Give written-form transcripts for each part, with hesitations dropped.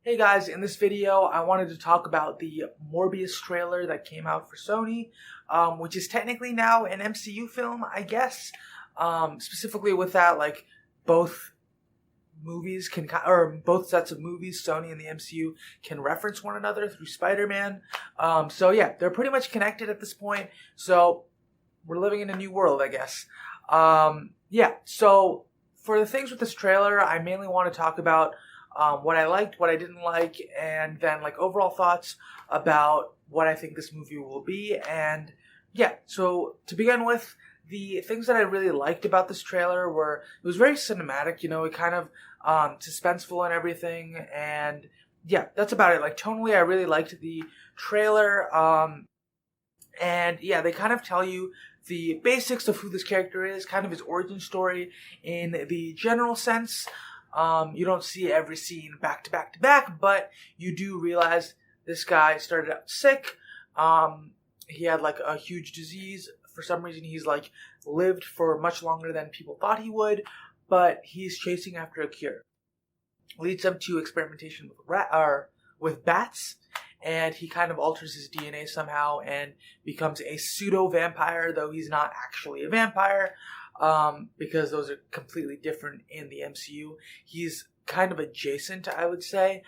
Hey guys, in this video I wanted to talk about the Morbius trailer that came out for Sony, which is technically now an MCU film, I guess. Specifically with that, like both movies can, or both sets of movies, Sony and the MCU, can reference one another through Spider-Man. So yeah, they're pretty much connected at this point. So we're living in a new world, I guess. Yeah, so for the things with this trailer, I mainly want to talk about what I liked, what I didn't like, and then like overall thoughts about what I think this movie will be. And yeah, so to begin with, the things that I really liked about this trailer were it was very cinematic, it kind of suspenseful and everything. And yeah, that's about it. Like tonally, I really liked the trailer. And yeah, they kind of tell you the basics of who this character is, kind of his origin story in the general sense. You don't see every scene back to back to back, but you do realize this guy started out sick. He had like a huge disease. For some reason, he's like lived for much longer than people thought he would, but he's chasing after a cure. Leads him to experimentation with bats, and he kind of alters his DNA somehow and becomes a pseudo vampire, though he's not actually a vampire. Because those are completely different in the MCU. He's kind of adjacent, I would say.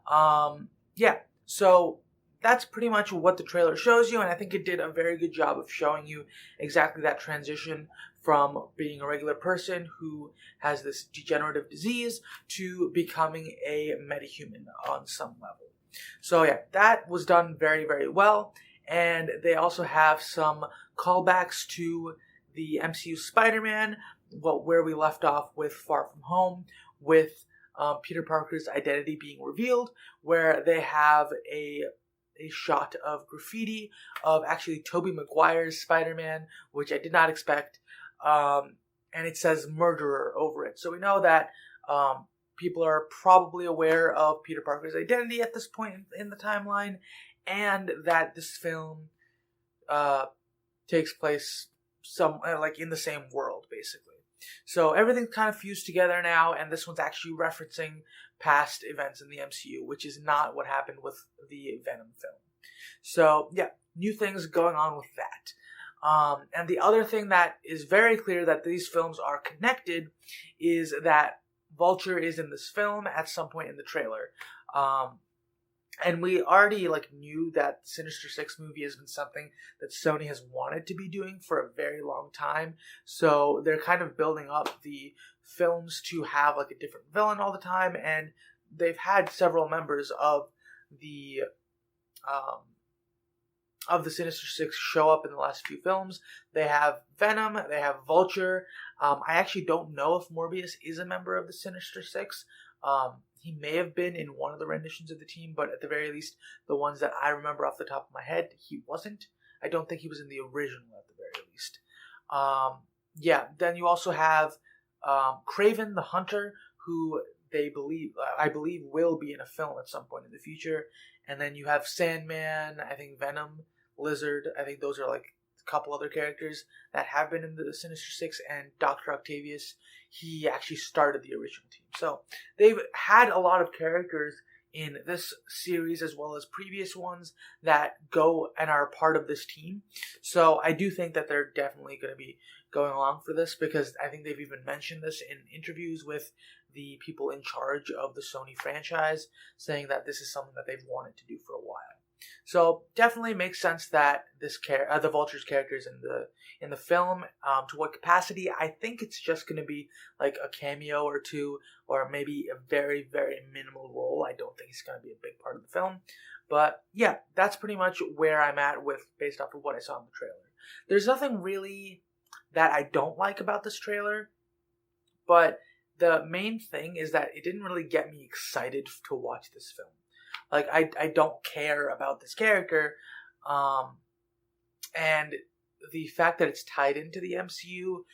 Yeah, so that's pretty much what the trailer shows you, and I think it did a very good job of showing you exactly that transition from being a regular person who has this degenerative disease to becoming a metahuman on some level. So yeah, that was done very, very well, and they also have some callbacks to the MCU Spider-Man, where we left off with Far From Home, with Peter Parker's identity being revealed, where they have a shot of graffiti of actually Tobey Maguire's Spider-Man, which I did not expect, and it says murderer over it. So we know that people are probably aware of Peter Parker's identity at this point in the timeline, and that this film takes place like in the same world, basically. So everything's kind of fused together now, and this one's actually referencing past events in the MCU, which is not what happened with the Venom film. So yeah, new things going on with that. And the other thing that is very clear that these films are connected is that Vulture is in this film at some point in the trailer. And we already knew that Sinister Six movie has been something that Sony has wanted to be doing for a very long time. So they're kind of building up the films to have like a different villain all the time, and they've had several members of the Sinister Six show up in the last few films. They have Venom, they have Vulture. I actually don't know if Morbius is a member of the Sinister Six. He may have been in one of the renditions of the team, but at the very least, the ones that I remember off the top of my head, he wasn't. I don't think he was in the original at the very least. Yeah, then you also have Kraven the Hunter, who I believe will be in a film at some point in the future. And then you have Sandman, I think Venom, Lizard. I think those are like a couple other characters that have been in the Sinister Six, and Dr. Octavius, he actually started the original team. So they've had a lot of characters in this series as well as previous ones that go and are part of this team. So I do think that they're definitely going to be going along for this, because I think they've even mentioned this in interviews with the people in charge of the Sony franchise, saying that this is something that they've wanted to do for a while. So definitely makes sense that the Vulture's characters in the film. To what capacity? I think it's just going to be like a cameo or two, or maybe a very, very minimal role. I don't think it's going to be a big part of the film. But yeah, that's pretty much where I'm at based off of what I saw in the trailer. There's nothing really that I don't like about this trailer, but the main thing is that it didn't really get me excited to watch this film. Like, I don't care about this character, and the fact that it's tied into the MCU,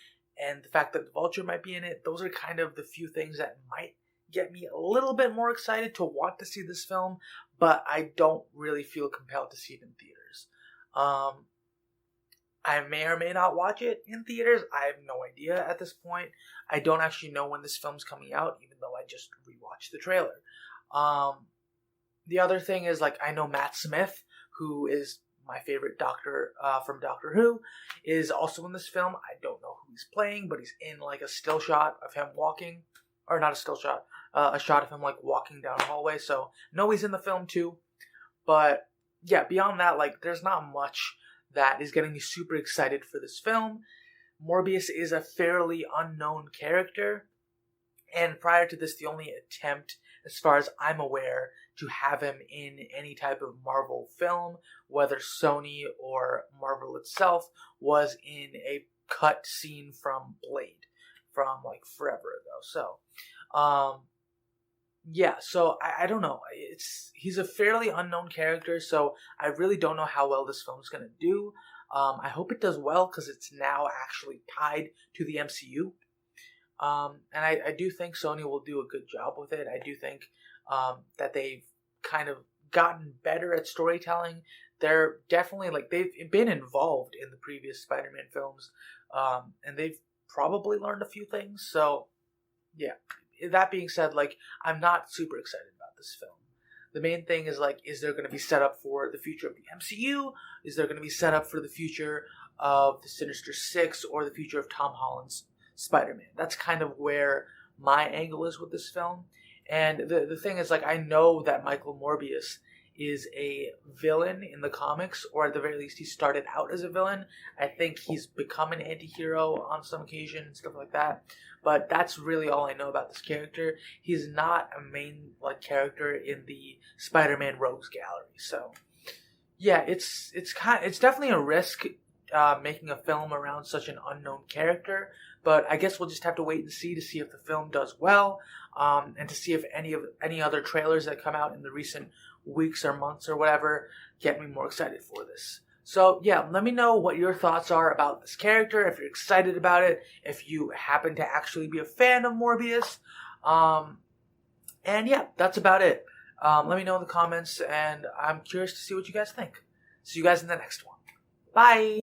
and the fact that the Vulture might be in it, those are kind of the few things that might get me a little bit more excited to want to see this film, but I don't really feel compelled to see it in theaters. I may or may not watch it in theaters. I have no idea at this point. I don't actually know when this film's coming out, even though I just rewatched the trailer. The other thing is, like, I know Matt Smith, who is my favorite Doctor from Doctor Who, is also in this film. I don't know who he's playing, but he's in like a still shot of him walking, or not a still shot, a shot of him like walking down a hallway. So know he's in the film too. But yeah, beyond that, like, there's not much that is getting me super excited for this film. Morbius is a fairly unknown character, and prior to this, the only attempt, as far as I'm aware, to have him in any type of Marvel film, whether Sony or Marvel itself, was in a cut scene from Blade, from like forever ago. So I don't know. He's a fairly unknown character, so I really don't know how well this film's gonna do. I hope it does well because it's now actually tied to the MCU. And I do think Sony will do a good job with it. I do think that they've kind of gotten better at storytelling. They're definitely, like, they've been involved in the previous Spider-Man films, and they've probably learned a few things. So, yeah. That being said, like, I'm not super excited about this film. The main thing is, like, is there going to be set up for the future of the MCU? Is there going to be set up for the future of the Sinister Six or the future of Tom Holland's Spider-Man? That's kind of where my angle is with this film. And the thing is, like, I know that Michael Morbius is a villain in the comics, or at the very least he started out as a villain. I think he's become an anti-hero on some occasion and stuff like that. But that's really all I know about this character. He's not a main character in the Spider-Man Rogues Gallery. So yeah, it's definitely a risk making a film around such an unknown character. But I guess we'll just have to wait and see to see if the film does well, and to see if any other trailers that come out in the recent weeks or months or whatever get me more excited for this. So yeah, let me know what your thoughts are about this character, if you're excited about it, if you happen to actually be a fan of Morbius. And yeah, that's about it. Let me know in the comments, and I'm curious to see what you guys think. See you guys in the next one. Bye!